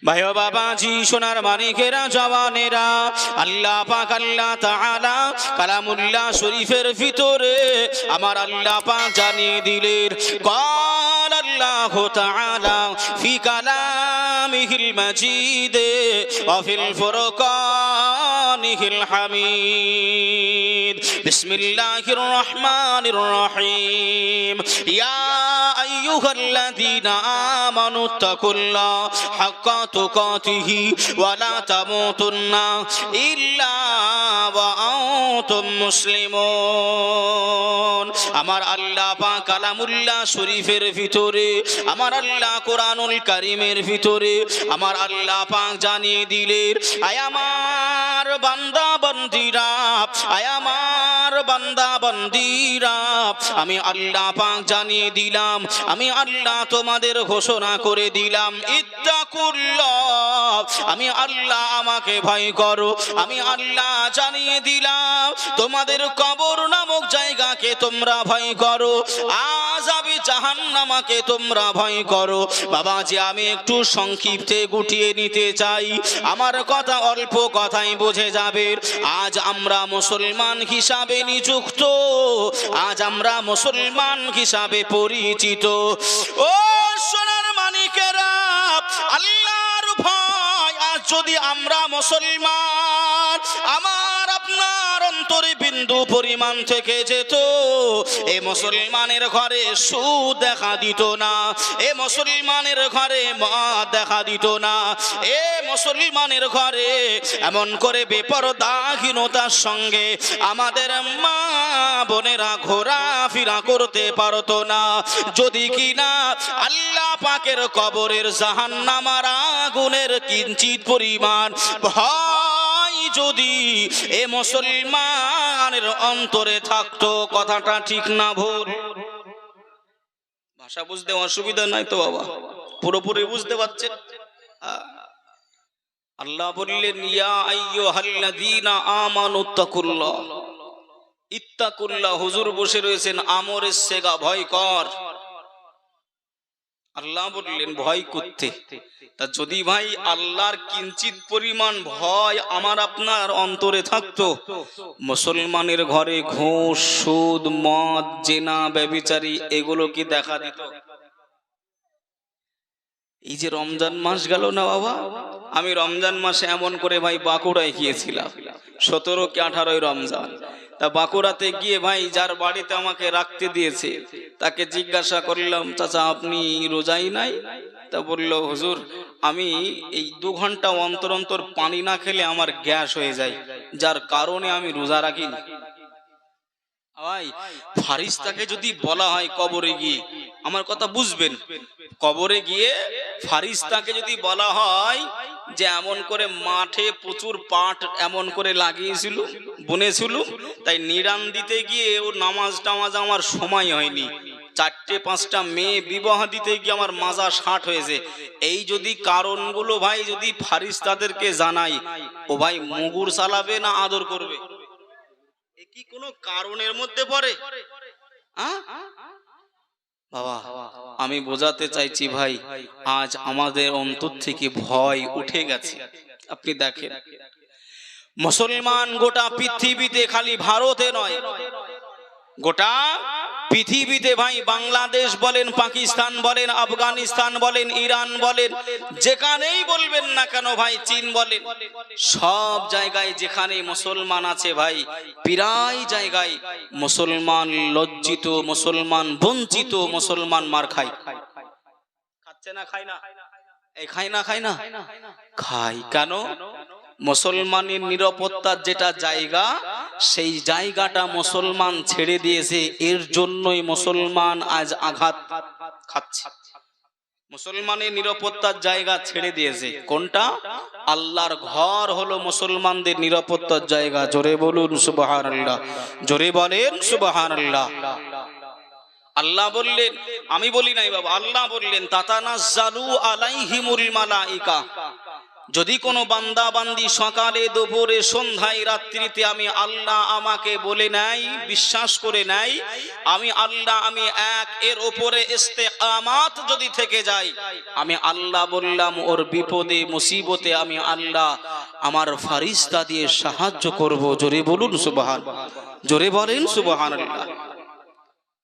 ভাই ও বাবাজি, সোনার মানিকেরা, জওয়ানেরা, আল্লাহ পাক আল্লাহ তাআলা কালামুল্লাহ শরীফের ভিতরে আমার আল্লাহ পাক জানিয়ে দিলেন, قال الله تعالى في كلامه المجيد وفي الفرقانه الحميد بسم الله الرحمن الرحيم يا أيها الذين آمنوا اتقوا الله حق تقاته ولا تموتن إلا وأنتم مسلمون। আমার আল্লাহ পাক কালামুল্লাহ শরীফের ভিতরে, আমার আল্লাহ কোরআনুল কারীমের ভিতরে আমার আল্লাহ পাক জানিয়ে দিলেন, আয় আমার বান্দা বান্দীরা, আয় আমার বান্দা বান্দীরা, আমি আল্লাহ পাক জানিয়ে দিলাম, আমি আল্লাহ তোমাদের ঘোষণা করে দিলাম, ইত্তাকুল্লাহ, আমি আল্লাহ আমাকে ভয় করো। আমি আল্লাহ জানিয়ে দিলাম তোমাদের কবর নামক জায়গাকে তোমরা ভয় করো, আযাবে জাহান্নামকে তোমরা ভয় করো। বাবাজি, আমি একটু সংক্ষিপ্তে গুটিয়ে নিতে চাই, আমার কথা অল্প কথাই বুঝে যাবে। আজ আমরা মুসলমান হিসাবে নিযুক্ত, আজ আমরা মুসলমান হিসাবে পরিচিত। ও সোনার মানিকেরা, আল্লাহর ভয়, আজ যদি আমরা মুসলমান, আমার আপনার অন্তরে বিন্দু পরিমাণ থেকে যেত, এ মুসলমানের ঘরে সুদ দেখা দিত না, এ মুসলমানের ঘরে মদ দেখা দিত না, এ মুসলমানের ঘরে এমন করে বেপরদাহীনতার সঙ্গে আমাদের মা বোনেরা ঘোরাফেরা করতে পারতো না, যদি কিনা আল্লাহ পাকের কবরের জাহান্নামের আগুনের কিঞ্চিত পরিমাণ ভয় যদি এ মুসলমানের অন্তরে থাকতো। কথাটা ঠিক না ভুল? ভাষা বুঝতে অসুবিধা নাই তো বাবা? পুরোপুরি বুঝতে পারছেন? আল্লাহ বললেন, ইয়া আইয়ুহাল্লাযীনা আমানু তাকুল্লাহ, ইত্তাকুল্লাহ। হুজুর বসে রয়েছেন, আমরের সেগা, ভয় কর। আল্লাহ বললেন ভয় করতে। তা যদি ভাই আল্লাহর কিঞ্চিত পরিমাণ ভয় আমার আপনার অন্তরে থাকতো, মুসলমানের ঘরে ঘুষ, সুদ, মদ, জেনা, ব্যভিচারী এগুলো কি দেখা দিত? এই যে রমজান মাস গেল না বাবা, আমি রমজান মাসে এমন করে ভাই বাঁকুড়ায় গিয়েছিলাম, 17 কি 18 রমজান। তা বাঁকুড়াতে গিয়ে ভাই যার বাড়িতে আমাকে রাখতে দিয়েছে তাকে জিজ্ঞাসা করলাম, চাচা আপনি রোজাই নাই? তা বলল, হুজুর আমি এই 2 ঘন্টা অন্তর অন্তর পানি না খেলে আমার গ্যাস হয়ে যায়, যার কারণে আমি রোজা রাখি না। ভাই ফারিস্তাকে যদি বলা হয় কবরে গিয়ে, আমার কথা বুঝবেন, কবরে গিয়ে ফারিস্তাকে যদি বলা হয় যে এমন করে মাঠে প্রচুর পাট এমন করে লাগিয়েছিল, বুনেছিল, তাই নিরান দিতে গিয়ে ও নামাজ টামাজ আমার সময় হয়নি, 4-5টা মেয়ে বিবাহ দিতে গিয়ে আমার মাজা 60 হয়েছে, এই যদি কারণগুলো ভাই যদি ফারিস্তাদেরকে জানাই, ও ভাই মুগুর চালাবে না আদর করবে? এ কি কোনো কারণের মধ্যে পড়ে? বাবা আমি বোঝাতে চাইছি ভাই, আজ আমাদের অন্তর থেকে ভয় উঠে গেছে। আপনি দেখেন মুসলমান গোটা পৃথিবীতে, খালি ভারতে নয়, গোটা পৃথিবীতে ভাই, বাংলাদেশ বলেন, পাকিস্তান বলেন, আফগানিস্তান বলেন, ইরান বলেন, যেখানেই বলবেন না কেন ভাই, চীন বলেন, সব জায়গায় যেখানে মুসলমান আছে ভাই, প্রায় জায়গায় মুসলমান লজ্জিত, মুসলমান বঞ্চিত, মুসলমান মার খায়। খাচ্ছে না? খায় না? এই খায় না? খায় না? খায়। কেন? মুসলমানের নিরাপত্তার যেটা জায়গা, সেই জায়গাটা মুসলমান ছেড়ে দিয়েছে, এর জন্যই মুসলমান আজ আঘাত খাচ্ছে। মুসলমানের নিরাপত্তার জায়গা ছেড়ে দিয়েছে। কোনটা? আল্লাহর ঘর হলো মুসলমানদের নিরাপত্তার জায়গা। জোরে বলুন সুবহানাল্লাহ, জোরে বলেন সুবহানাল্লাহ। আল্লাহ বললেন, আমি বলি নাই বাবা, আল্লাহ বললেন, তাতানাজ্জালু আলাইহিমুল মালাইকা, যদি কোনো বান্দা বান্দি সকালে দুপুরে সন্ধ্যায় রাত্রিতে আমি আল্লাহ আমাকে বলে নাই, বিশ্বাস করে নাই আমি আল্লাহ আমি এক, এর উপরে ইস্তেকামাত যদি থেকে যাই, আমি আল্লাহ বললাম ওর বিপদে মুসিবতে আমি আল্লাহ আমার ফারিস্তা দিয়ে সাহায্য করব। জোরে বলুন সুবহান, জোরে বলেন সুবহানাল্লাহ।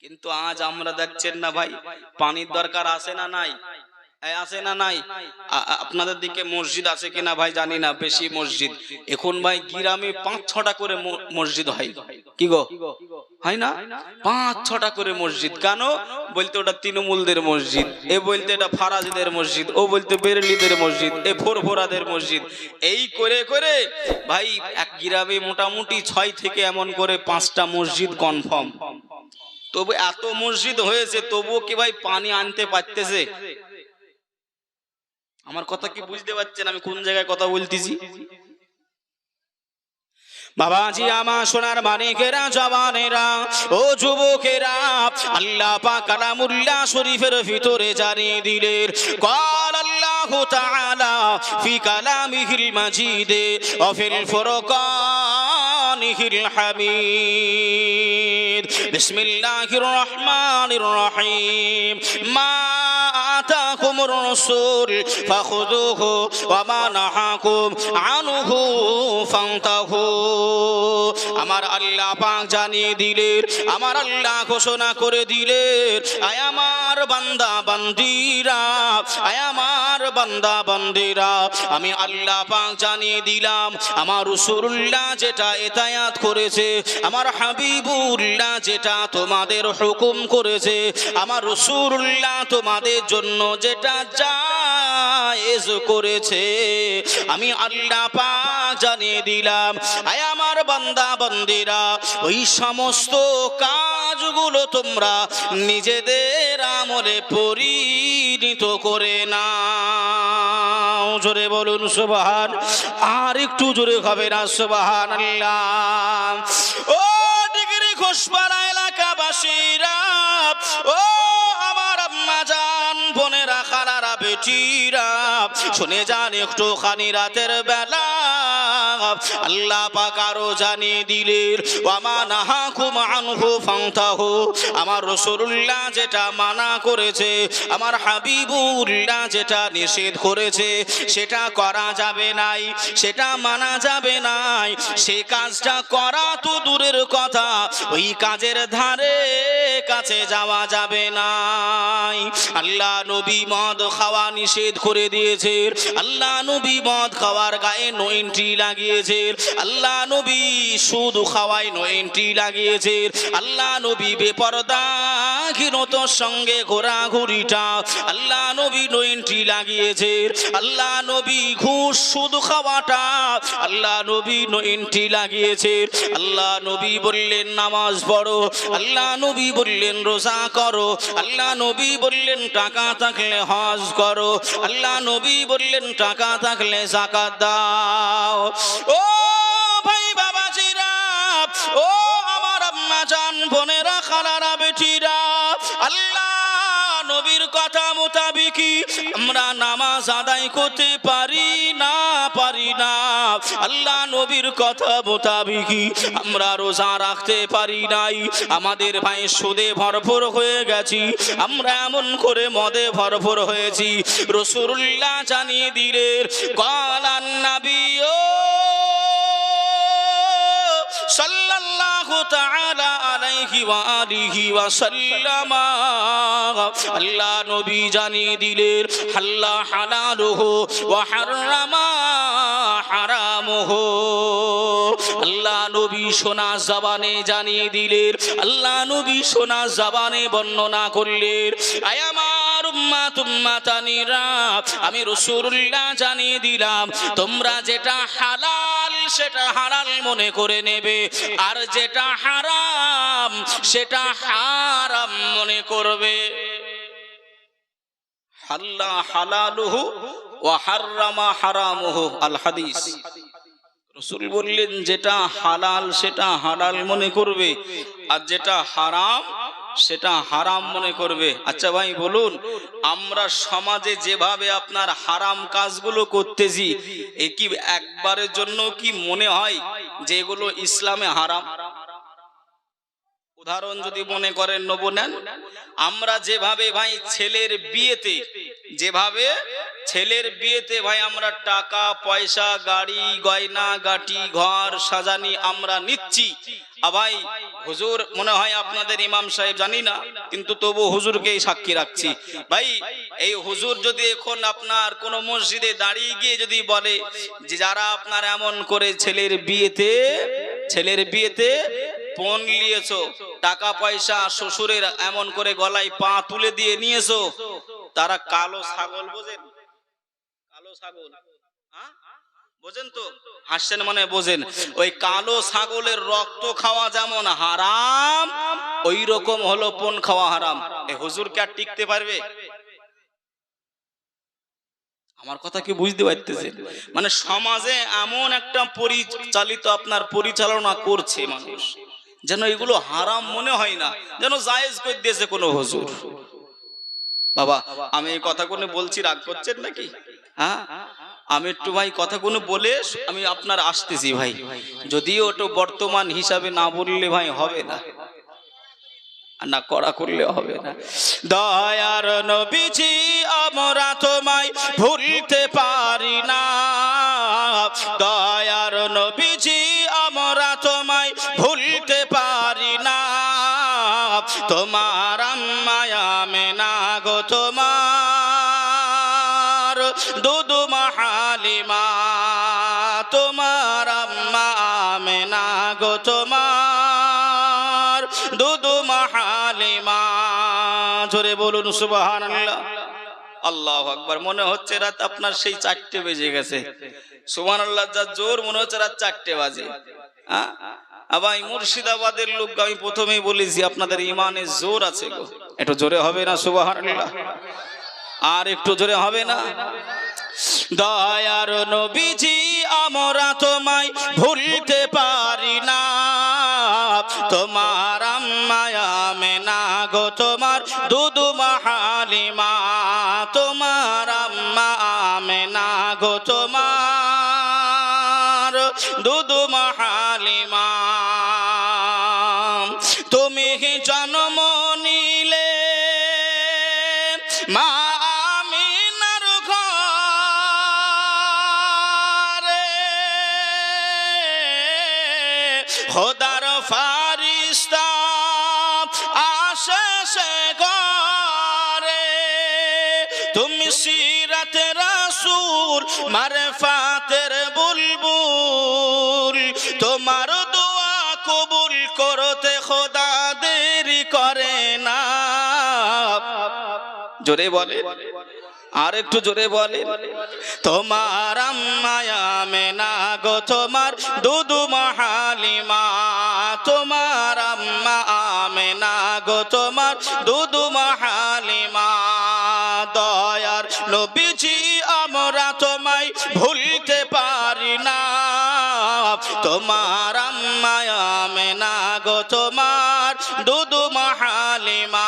কিন্তু আজ আমরা দেখছেন না ভাই, পানির দরকার আছে না নাই? আছে না নাই? আপনাদের দিকে মসজিদ আছে কিনা ভাই জানি না, বেশি মসজিদ এখন ভাই গ্রামে 5-6টা করে মসজিদ হয়। কি গো হয় না? 5-6টা করে মসজিদ। কেন বলতে ওটা তৃণমূলদের মসজিদ, এ বলতে এটা ফারাজদের মসজিদ, ও বলতে বেরেলিদের মসজিদ, এ ফোরফোরাদের মসজিদ। এই করে করে ভাই এক গ্রামে মোটামুটি 6 থেকে এমন করে 5টা মসজিদ কনফার্ম। তবু এত মসজিদ হয়েছে, তবুও কি ভাই পানি আনতে পারতেছে? আমার কথা কি বুঝতে পারছেন আমি কোন জায়গায় কথা বলতেছি? বাবাজি আমার সোনার মানিকেরা, জওয়ানেরা ও যুবকেরা, আল্লাহ পাক কালামুল্লাহ শরীফের ভিতরে জানিয়ে দিলেন, قال الله تعالى في كلامه المجيد وفي الفرقانه الحميد بسم الله الرحمن الرحيم ما آتاكم الرسول فخذوه وما نهاكم عنه فانتهوا। আমার আল্লাহ পাক জানিয়ে দিলেন, আমার আল্লাহ ঘোষণা করে দিলেন, আয় আমার বান্দা বান্দীরা, আয় আমার বান্দা বান্দীরা, আমি আল্লাহ পাক জানিয়ে দিলাম আমার রাসূলুল্লাহ যেটা এতায়াত করেছে, আমার হাবিবুল্লাহ যেটা তোমাদের হুকুম করেছে, আমার রাসূলুল্লাহ তোমাদের জন্য যেটা জায়েজ করেছে, আমি আল্লাহ পাক জানিয়ে দিলাম, আয় আমার বান্দা বান্দীরা, ওই সমস্ত কাজগুলো তোমরা নিজেদের আমলে পরিণত করে নাও। জোরে বলুন সুবহান, আর একটু জোরে হবে না সুবহানাল্লাহ। ও ডিগ্রি ঘোষপাড়া এলাকাবাসীরা, ও আমার আম্মা জান বোনেরা, খালারা, বেটিরা, শুনে যান একটুখানি রাতের বেলা আল্লাহ পাক আরো জানিয়ে দিলেন, ওয়ামা নাহাকুম আনহু ফান্তাহু, আমার রাসূলুল্লাহ যেটা মানা করেছে, আমার হাবিবুল্লাহ যেটা নিষেধ করেছে, সেটা করা যাবে নাই, সেটা মানা যাবে নাই, সেই কাজটা করা তো দূরের কথা, ওই কাজের ধারে কাছে যাওয়া যাবে না। আল্লাহ নবী মদ খাওয়া নিষেধ করে দিয়েছে, আল্লাহ নবী মদ খাওয়ার গায়ে নো এন্ট্রি লাগিয়েছে, আল্লাহ নবী সুদ খাওয়ায় নো এন্ট্রি লাগিয়েছে, আল্লাহ নবী বেপরদাহীনতার সঙ্গে ঘোরাঘুরিটা আল্লাহ নবী নো এন্ট্রি লাগিয়েছে, আল্লাহ নবী ঘুষ সুদ খাওয়াটা আল্লাহ নবী নো এন্ট্রি লাগিয়েছে। আল্লাহ নবী বললেন নামাজ পড়ো, আল্লাহ নবী বললেন রোজা করো, আল্লাহ নবী বললেন টাকা থাকলে হজ করো, আল্লাহ নবী বললেন টাকা থাকলে যাকাত দাও। ও ভাই বাবাজিরা, ও আমার আম্মা জান বোনেরা, খালারা, বেটিরা, আল্লাহ নবীর কথা মোতাবেক আমরা নামাজ আদায় করতে পারি না, পারি না। আল্লাহ নবীর কথা মোতাবেক আমরা রোজা রাখতে পারি নাই। আমাদের ভাই সুদে ভরপুর হয়ে গেছি, আমরা এমন করে মদে ভরপুর হয়েছি। রাসূলুল্লাহ জানিয়ে দিলেন, কালান নবী সাল্লাল্লাহু তাআলা আলাইহি ওয়া আলিহি ওয়া সাল্লাম, আল্লাহ নবী জানিয়ে দিলেন, হাল্লা হালালুহু ওয়া হারামা হারামুহু। আল্লাহ নবী শোনা জবানে জানিয়ে দিলেন, আল্লাহ নবী শোনা জবানে বর্ণনা করলেন, আয় আমার উম্মাত উম্মাতানিরা, আমি রাসূলুল্লাহ জানিয়ে দিলাম, তোমরা যেটা হালাল সেটা হালাল মনে করে নেবে, আর যেটা হারাম সেটা হারাম মনে করবে। হাল্লা হালালুহু ওয়া হারামা হারামুহু, আল হাদিস। রাসূল বললেন যেটা হালাল সেটা হালাল মনে করবে, আর যেটা হারাম সেটা হারাম মনে করবে। আচ্ছা ভাই বলুন, আমরা সমাজে যেভাবে আপনার হারাম কাজগুলো করতেছি, এ কি একবারের জন্য কি মনে হয় যে এগুলো ইসলামে হারাম? উদাহরণ যদি মনে করেন নেব, নেন। আমরা যেভাবে ভাই ছেলের বিয়েতে ভাই আমরা টাকা পয়সা, গাড়ি গয়না গাটি, ঘর সাজানি আমরা নিচ্ছি। ভাই হুজুর মনে হয় আপনাদের ইমাম সাহেব জানি না, কিন্তু তবু হুজুরকেই সাক্ষী রাখছি। ভাই এই হুজুর যদি এখন আপনার কোন মসজিদে দাঁড়িয়ে গিয়ে যদি বলে যে যারা আপনার এমন করে ছেলের বিয়েতে পণ নিয়েছো, টাকা পয়সা শ্বশুরের এমন করে গলায় পা তুলে দিয়ে নিয়েছো, তারা কালো ছাগল, বোঝেন কালো ছাগল, বোঝেন তো? হাসছেন মানে বোঝেন। ওই কালো ছাগলের রক্ত খাওয়া যেমন হারাম, ওই রকম হলো পণ খাওয়া হারাম। এই হুজুর কি আর টিকতে পারবে? আমার কথা কি বুঝতে পারতেছেন? মানে সমাজে এমন একটা পরিচালনা করছে মানুষ, যেন এগুলো হারাম মনে হয় না, যেন জায়েজ করে দিয়েছে কোনো হুজুর। বাবা আমি এই কথাগুলো বলছি, রাগ করছেন নাকি? হ্যাঁ, আমি একটু ভাই কথাগুলো বলে আমি আপনার আসতেছি ভাই। যদিও ওটা বর্তমান হিসাবে না বললে ভাই হবে না, না করা করলে হবে না। দয়ার নবীজি আমরা তোমায় ভুলতে পারি না, দয়ার নবীজি আমরা তোমায় ভুলতে পারি না। তোমার আম্মা আমেনা গো, তোমার দুদুমা হালিমা, তোমার আম্মা আমেনা গো, তোমার দুদুমা হালিমা। জোরে বলুন সুবহানাল্লাহ। আল্লাহু আকবার। মনে হচ্ছে রাত আপনার সেই 4টে বেজে গেছে। সুবহানাল্লাহ, যা জোর মনে হচ্ছে রাত 4টে বাজে। ভাই মুর্শিদাবাদের লোক, আমি প্রথমেই বলেছি আপনাদের ইমানে জোর আছে গো, একটু জোরে হবে না সুবহানাল্লাহ? আর একটু জোরে হবে না? দয়ার নবীজি আমরা তোমায় ভুলতে পারি না, তোমার আম্মা আমেনা গো, তোমার দুদুমা হালিমা, তোমার আম্মা আমেনা গো, তোমার দুদুমা হালিমা। তুমি জন্ম নিলে মা আমিনার ঘরে, খোদার ফারিস্তা আসে সে ঘরে। তুমি সিরাতে রাসূল মারফাতের বুলবুল, তোমার দোয়া কবুল করতে খোদা দেরি করে না। জোরে বলে, আর একটু জোরে বলে। তোমার আম্মা আমেনা গো, তোমার দুদুমা হালিমা, তোমার আম্মা আমেনা গো, তোমার দুদুমা হালিমা। দয়ার নবীজি আমরা তোমায় ভুলতে পারি না, তোমার আম্মা আমেনা গো, তোমার দুদুমা হালিমা,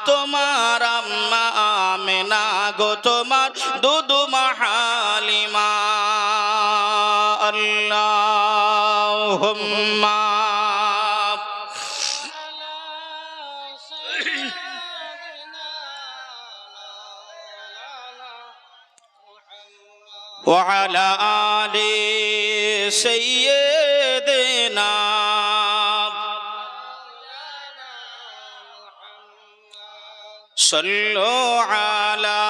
তোমার আম্মা আমেনা গো, তোমার দুদুমা হালিমা। আল্লাহুম্মা ওয়া আলা আলি সাইয়্যিদিনা সাল্লু আলা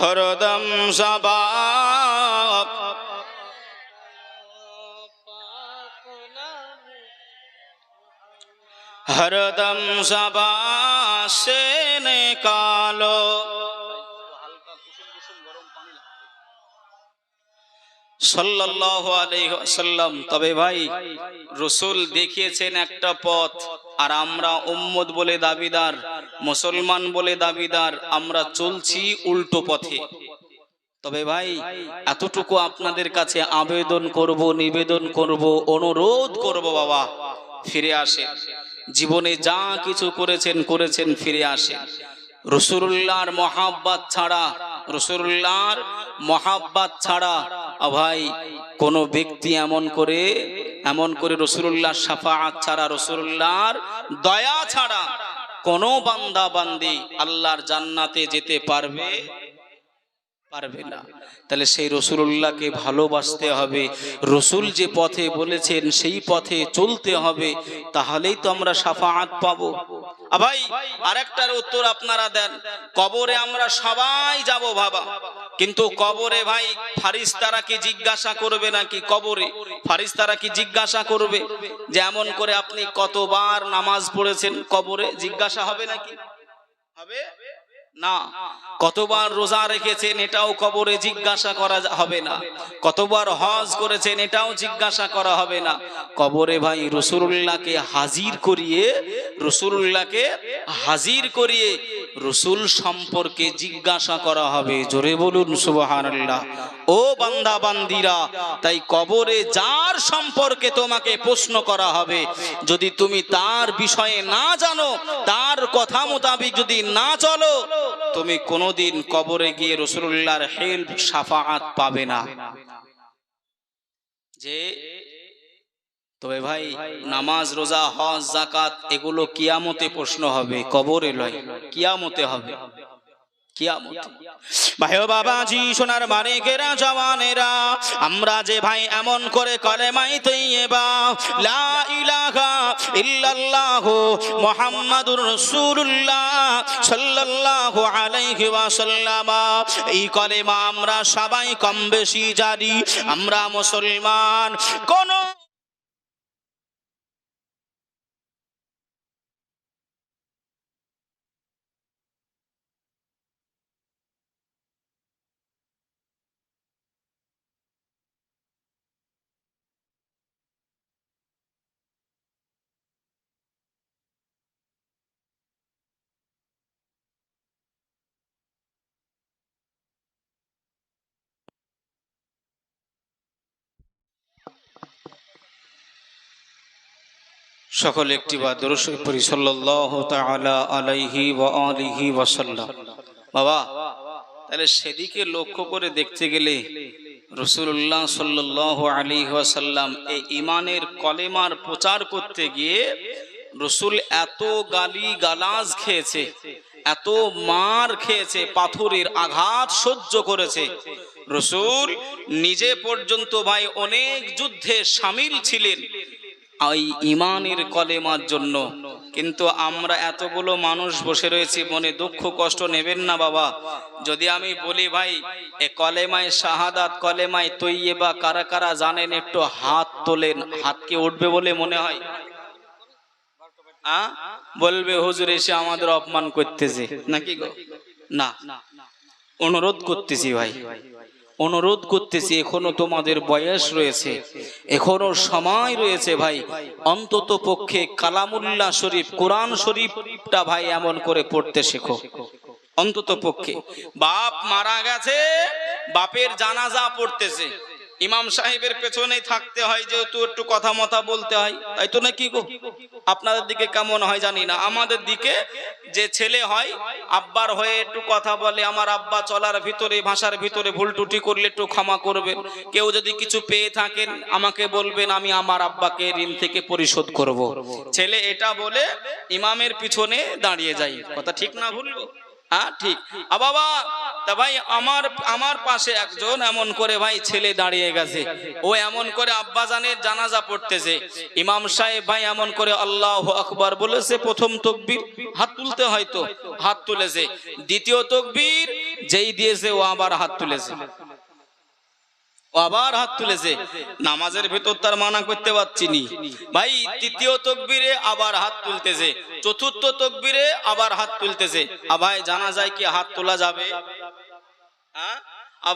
হরদম সবাব हरदम सबा से निकालो। সাল্লাল্লাহু আলাইহি ওয়াসাল্লাম। তবে ভাই রাসূল দেখিয়েছেন একটা পথ, আর আমরা উম্মত বলে দাবিদার, মুসলমান বলে দাবিদার, আমরা চলছি উল্টো পথে। তবে ভাই এতটুকু আপনাদের কাছে আবেদন করব, নিবেদন করব, অনুরোধ করব, বাবা ফিরে আসেন। জীবনে যা কিছু করেছেন ফিরে আসেন। রাসূলুল্লাহর মহাব্বত ছাড়া, রাসূলুল্লাহর মহাব্বত ছাড়া ভাই কোন ব্যক্তি এমন করে রাসূলুল্লাহর শাফাআত ছাড়া, রাসূলুল্লাহর দয়া ছাড়া কোন বান্দা বান্দি আল্লাহর জান্নাতে যেতে পারবে না। তাহলে সেই রাসূলুল্লাহকে ভালোবাসতে হবে, রাসূল যে পথে বলেছেন সেই পথে চলতে হবে, তাহলেই তো আমরা শাফাআত পাবো। ভাই আরেকটার উত্তর আপনারা দেন, কবরে আমরা সবাই যাব বাবা, কিন্তু কবরে ভাই ফারিস্তারা কি জিজ্ঞাসা করবে নাকি? কবরে ফারিস্তারা কি জিজ্ঞাসা করবে যে এমন করে আপনি কতবার নামাজ পড়েছেন? কবরে জিজ্ঞাসা হবে নাকি? হবে না। কতবার রোজা রেখেছেন এটাও কবরে জিজ্ঞাসা করা হবে না। কতবার হজ করেছেন এটাও জিজ্ঞাসা করা হবে না। কবরে ভাই রাসূলুল্লাহকে হাজির করিয়ে রাসূল সম্পর্কে জিজ্ঞাসা করা হবে। জোরে বলুন সুবহানাল্লাহ। ও বান্দা বান্দিরা, তাই কবরে যার সম্পর্কে তোমাকে প্রশ্ন করা হবে, যদি তুমি তার বিষয়ে না জানো, তার কথা মোতাবেক যদি না চলো, তুমি কোনোদিন কবরে গিয়ে রাসূলুল্লাহর হেল্প শাফাআত পাবে না। যে তবে ভাই নামাজ, রোজা, হজ, যাকাত এগুলো কিয়ামতে প্রশ্ন হবে, কবরে নয়, কিয়ামতে হবে। ভাই ও বাবাজি, সোনার মানিকেরা, জওয়ানেরা, আমরা যে ভাই এমন করে কলেমায়ে তাইয়্যিবা লা ইলাহা ইল্লাল্লাহু মুহাম্মাদুর রাসূলুল্লাহ সাল্লাল্লাহু আলাইহি ওয়াসাল্লাম, এই কলেমা আমরা সবাই কম বেশি জানি। আমরা মুসলমান। কোন সকলে একটিবার দরুদ শরীফ পড়ি, সাল্লাল্লাহু তাআলা আলাইহি ওয়া আলিহি ওয়া সাল্লাম। বাবা তাহলে সেদিকে লক্ষ্য করে দেখতে গেলে রাসূলুল্লাহ সাল্লাল্লাহু আলাইহি ওয়াসাল্লাম এই ঈমানের কলেমার প্রচার করতে গিয়ে রাসূল এত গালি গালাজ খেয়েছে, এত মার খেয়েছে, পাথরের আঘাত সহ্য করেছে। রাসূল নিজে পর্যন্ত ভাই অনেক যুদ্ধে শামিল ছিলেন এই ঈমানের কলেমার জন্য। কিন্তু আমরা এতগুলো মানুষ বসে রয়েছি, মনে দুঃখ কষ্ট নেবেন না বাবা যদি আমি বলি ভাই এ কলেমায়ে শাহাদাত, কলেমায়ে তৈয়্যিবা কারা কারা জানেন? একটু হাত তোলেন। হাত কি উঠবে বলে মনে হয়? বলবে হুজুর এসে আমাদের অপমান করতেছে নাকি গো? না, অনুরোধ করতেছি ভাই, অনুরোধ করতেছি, এখনো তোমাদের বয়স রয়েছে, এখনো সময় রয়েছে ভাই, অন্তত পক্ষে কালামুল্লাহ শরীফ, কোরআন শরীফটা ভাই এমন করে পড়তে শেখো। অন্তত পক্ষে বাপ মারা গেছে, বাপের জানাজা পড়তেছে, ইমাম সাহেবের পেছনেই থাকতে হয়, যেহেতু একটু কথা মতা বলতে হয়, তাই তো নাকি গো? আপনাদের দিকে কেমন হয় জানি না, আমাদের দিকে যে ছেলে হয় আব্বার হয়ে একটু কথা বলে, আমার আব্বা চলার ভিতরে ভাষার ভিতরে ভুল টুটি করলে একটু ক্ষমা করবেন, কেউ যদি কিছু পেয়ে থাকেন আমাকে বলবেন, আমি আমার আব্বাকে ঋণ থেকে পরিশোধ করব। ছেলে এটা বলে ইমামের পিছনে দাঁড়িয়ে যায়। কথা ঠিক না ভুল? হ্যাঁ ঠিক। বাবা তা ভাই আমার পাশে একজন এমন করে ভাই ছেলে দাঁড়িয়ে গেছে, ও এমন করে আব্বাজানের জানাজা পড়তেছে, ইমাম সাহেব ভাই এমন করে আল্লাহু আকবার বলেছে, প্রথম তাকবীর হাত তুলতে হয়তো হাত তুলেছে, দ্বিতীয় তাকবীর যেই দিয়েছে ও আবার হাত তুলেছে, আবার হাত তুলেছে, নামাজের ভেতর তার মানা করতে পারছি নি ভাই, তৃতীয় তাকবীরে আবার হাত তুলতেছে, চতুর্থ তাকবীরে আবার হাত তুলতেছে। ভাই জানা যায় কি হাত তোলা যাবে?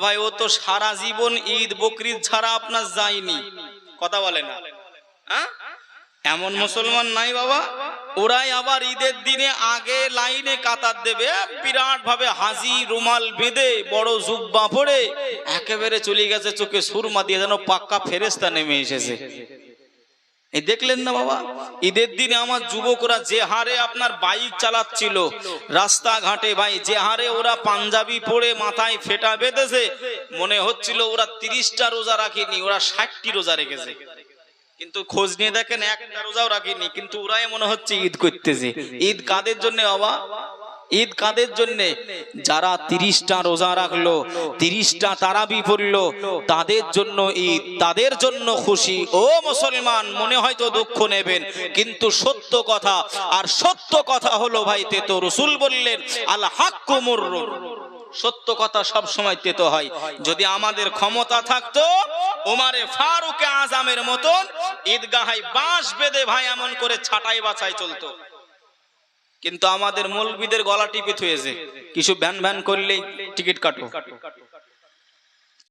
ভাই ও তো সারা জীবন ঈদ বকরিদ ছাড়া আপনার যায়নি, কথা বলে না। এমন মুসলমান নাই বাবা, ওরাই আবার ঈদের দিনে আগে লাইনে কাতার দেবে, বিরাট ভাবে হাজি রুমাল বেঁধে বড় জুব্বা পরে একেবারে চলে গেছে, চোখে সুরমা দিয়ে যেন পাক্কা ফেরেশতা নেমে এসেছে। এই দেখলেন না বাবা, ঈদের দিনে আমার যুবকরা যে হারে আপনার বাইক চালাচ্ছিল রাস্তাঘাটে, ভাই যে হারে ওরা পাঞ্জাবি পরে মাথায় ফেটা বেঁধেছে, মনে হচ্ছিল ওরা 30টা রোজা রাখেনি, ওরা 60টি রোজা রেখেছে। কিন্তু খোঁজ নিয়ে দেখেন একটা রোজাও রাখেনি, কিন্তু ওরাই মনে হচ্ছে ঈদ করতেছে। ঈদ কাদের জন্য বাবা? ঈদ কাদের জন্য? যারা 30টা রোজা রাখলো, 30টা তারাবি পড়লো, তাদের জন্য ঈদ, তাদের জন্য খুশি। ও মুসলমান, মনে হয়তো দুঃখ নেবেন, কিন্তু সত্য কথা, আর সত্য কথা হলো ভাই তেতো। রাসূল বললেন আল হাক্কু মুররুন, সত্য কথা সব সময় তেতো হয়। যদি আমাদের ক্ষমতা থাকতো ওমারে ফারুক আজমের মতন ঈদগাহে বাঁশ বেঁধে ভাই এমন করে ছাটাই বাছাই চলতো, কিন্তু আমাদের মৌলবীদের গলা টিপে থুয়েছে, কিছু ভ্যান ভ্যান করলেই টিকিট কাটো।